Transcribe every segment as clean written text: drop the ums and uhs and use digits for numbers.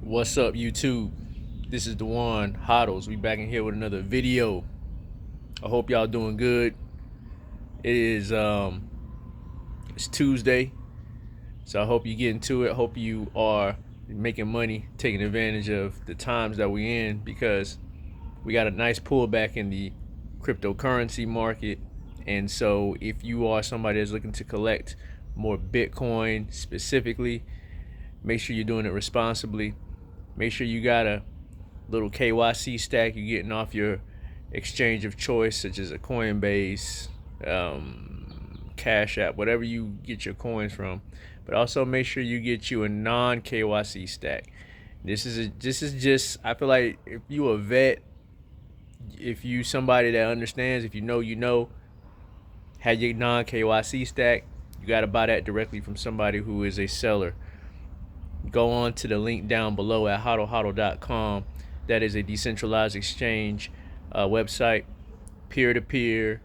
What's up, YouTube? This is the one HODLs. We back in here with another video. I hope y'all doing good. It is it's Tuesday, so I hope you get into it. I hope you are making money, taking advantage of the times that we're in, because we got a nice pullback in the cryptocurrency market. And so if you are somebody that's looking to collect more Bitcoin specifically, make sure you're doing it responsibly. Make sure you got a little KYC stack you're getting off your exchange of choice, such as a Coinbase, Cash App, whatever you get your coins from. But also make sure you get you a non-KYC stack. This is just, I feel like if you a vet, if you somebody that understands, if you know, had your non-KYC stack, you got to buy that directly from somebody who is a seller. Go on to the link down below at hodl.com. That is a decentralized exchange website, peer-to-peer,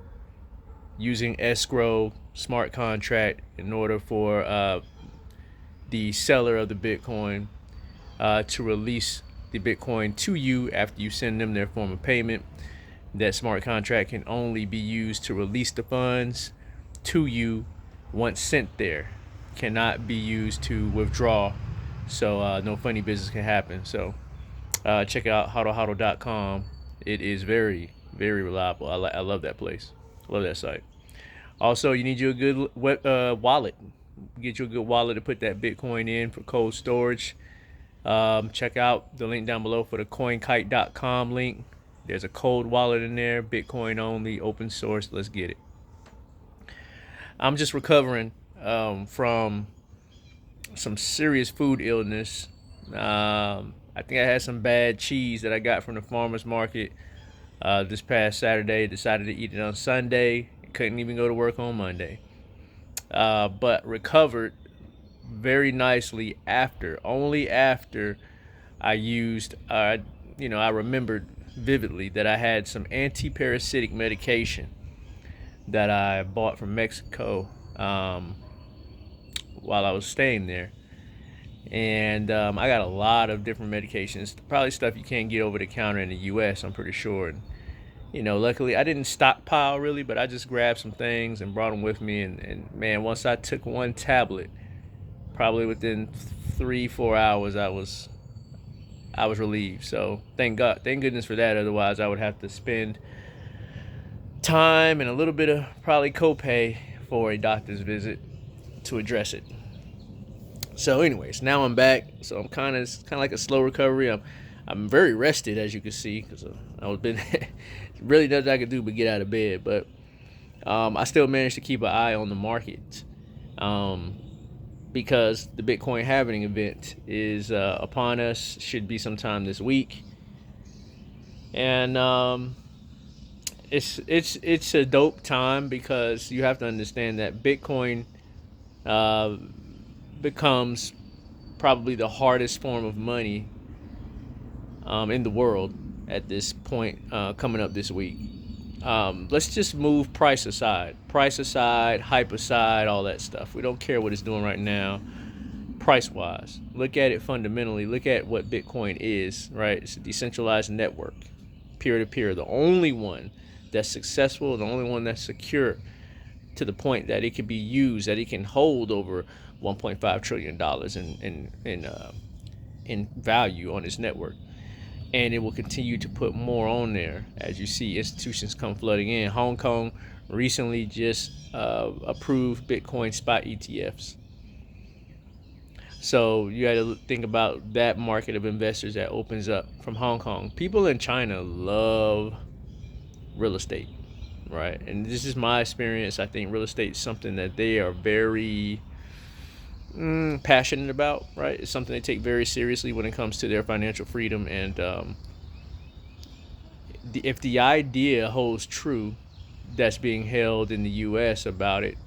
using escrow, smart contract in order for the seller of the Bitcoin to release the Bitcoin to you after you send them their form of payment. That smart contract can only be used to release the funds to you once sent there. Cannot be used to withdraw. So no funny business can happen. So check out hodl.com. It is very, very reliable. I love that place. Love that site. Also, you need you a good wallet. Get you a good wallet to put that Bitcoin in for cold storage. Check out the link down below for the CoinKite.com link. There's a cold wallet in there, Bitcoin only, open source. Let's get it. I'm just recovering from some serious food illness. I think I had some bad cheese that I got from the farmer's market this past Saturday. Decided to eat it on Sunday. Couldn't even go to work on Monday. But recovered very nicely only after I used, I remembered vividly that I had some anti-parasitic medication that I bought from Mexico while I was staying there. And I got a lot of different medications, probably stuff you can't get over the counter in the US, I'm pretty sure. And luckily I didn't stockpile really, but I just grabbed some things and brought them with me. And man, once I took one tablet, probably within 3-4 hours I was relieved. So thank goodness for that. Otherwise I would have to spend time and a little bit of probably copay for a doctor's visit to address it. So anyways, now I'm back. So I'm kind of like a slow recovery. I'm very rested, as you can see, because I was been really nothing I could do but get out of bed. But I still managed to keep an eye on the market because the Bitcoin halving event is upon us. Should be sometime this week, and it's a dope time because you have to understand that Bitcoin becomes probably the hardest form of money in the world at this point coming up this week. Let's just move price aside, hype aside, all that stuff. We don't care what it's doing right now price wise. Look at it fundamentally. Look at what Bitcoin is, right? It's a decentralized network, peer-to-peer, the only one that's successful, the only one that's secure to the point that it can be used, that it can hold over $1.5 trillion in value on its network. And it will continue to put more on there as you see institutions come flooding in. Hong Kong recently just approved Bitcoin spot ETFs. So you got to think about that market of investors that opens up from Hong Kong. People in China love real estate, right? And this is my experience. I think real estate is something that they are very passionate about, right? It's something they take very seriously when it comes to their financial freedom. And if the idea holds true that's being held in the US about it,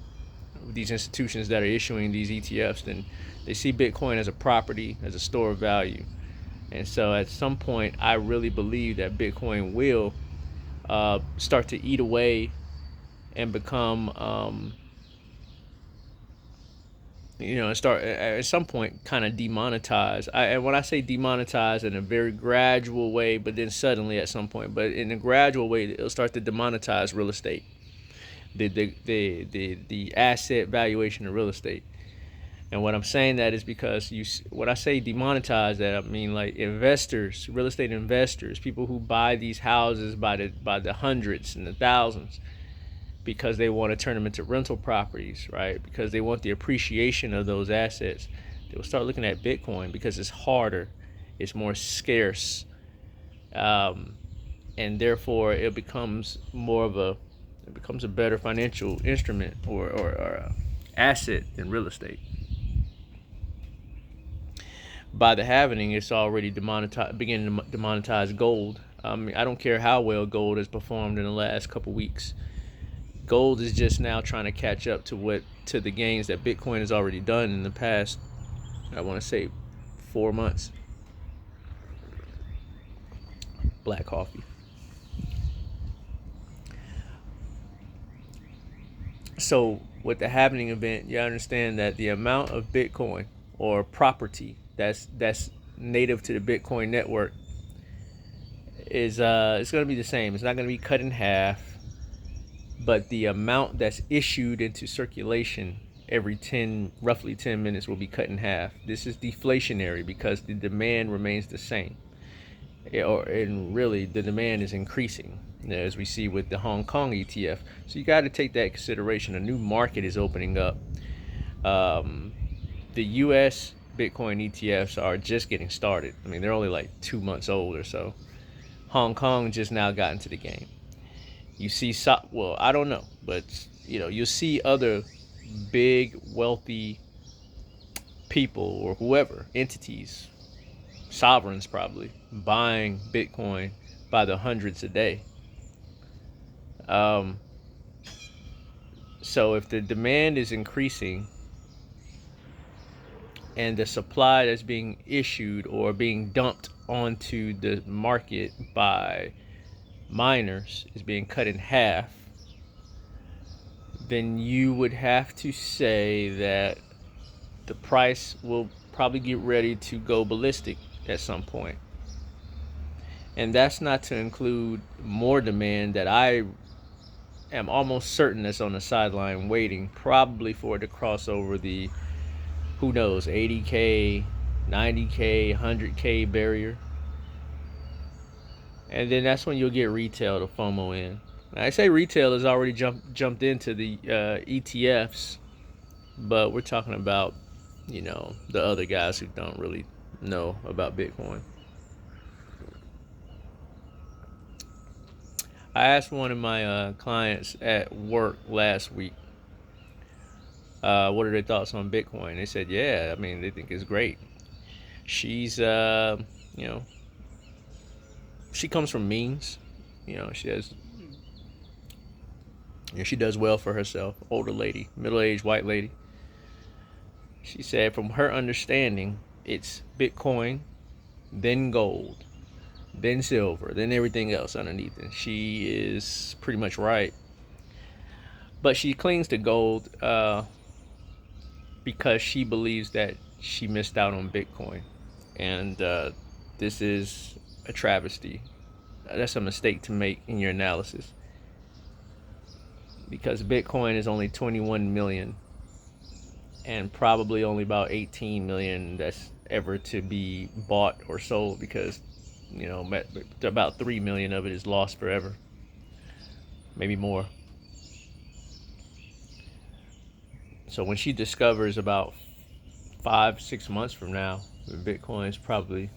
these institutions that are issuing these ETFs, then they see Bitcoin as a property, as a store of value. And so at some point, I really believe that Bitcoin will start to eat away and become start at some point kind of demonetize. And when I say demonetize, in a very gradual way, but then suddenly at some point, but in a gradual way, it'll start to demonetize real estate, the asset valuation of real estate. And what I'm saying that is because when I say demonetize that, I mean like investors, real estate investors, people who buy these houses by the hundreds and the thousands, because they want to turn them into rental properties, right? Because they want the appreciation of those assets. They will start looking at Bitcoin because it's harder, it's more scarce, and therefore it becomes a better financial instrument or asset than real estate. By the halving, it's already beginning to demonetize gold. I don't care how well gold has performed in the last couple weeks. Gold is just now trying to catch up to the gains that Bitcoin has already done in the past, I want to say, 4 months. Black coffee. So with the halving event, you understand that the amount of Bitcoin or property that's native to the Bitcoin network is it's going to be the same. It's not going to be cut in half. But the amount that's issued into circulation every roughly 10 minutes will be cut in half. This is deflationary because the demand remains the same. And really, the demand is increasing, as we see with the Hong Kong ETF. So you got to take that into consideration. A new market is opening up. The U.S. Bitcoin ETFs are just getting started. I mean, they're only like 2 months old or so. Hong Kong just now got into the game. You see, well, I don't know, but you'll see other big, wealthy people or whoever, entities, sovereigns probably, buying Bitcoin by the hundreds a day. So if the demand is increasing and the supply that's being issued or being dumped onto the market by miners is being cut in half, then you would have to say that the price will probably get ready to go ballistic at some point. And that's not to include more demand that I am almost certain that's on the sideline waiting probably for it to cross over the, who knows, 80K, 90K, 100K barrier. And then that's when you'll get retail to FOMO in. I say retail has already jumped into the ETFs, but we're talking about, the other guys who don't really know about Bitcoin. I asked one of my clients at work last week, what are their thoughts on Bitcoin? They said, yeah, I mean, they think it's great. She's, she comes from means, she does well for herself. Older lady, middle-aged white lady. She said from her understanding, it's Bitcoin, then gold, then silver, then everything else underneath it. She is pretty much right. But she clings to gold because she believes that she missed out on Bitcoin. And this is a travesty. That's a mistake to make in your analysis, because Bitcoin is only 21 million and probably only about 18 million that's ever to be bought or sold, because about 3 million of it is lost forever, maybe more. So when she discovers about 5-6 months from now Bitcoin is probably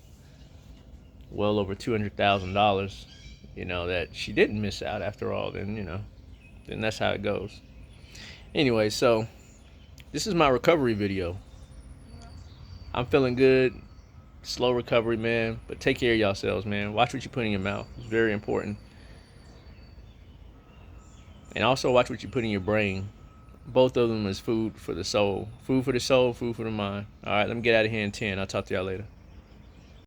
well over $200,000, that she didn't miss out after all, then that's how it goes. Anyway, so this is my recovery video. I'm feeling good. Slow recovery, man. But take care of yourselves, man. Watch what you put in your mouth. It's very important. And also watch what you put in your brain. Both of them is food for the soul. Food for the soul, food for the mind. All right, let me get out of here in 10. I'll talk to y'all later.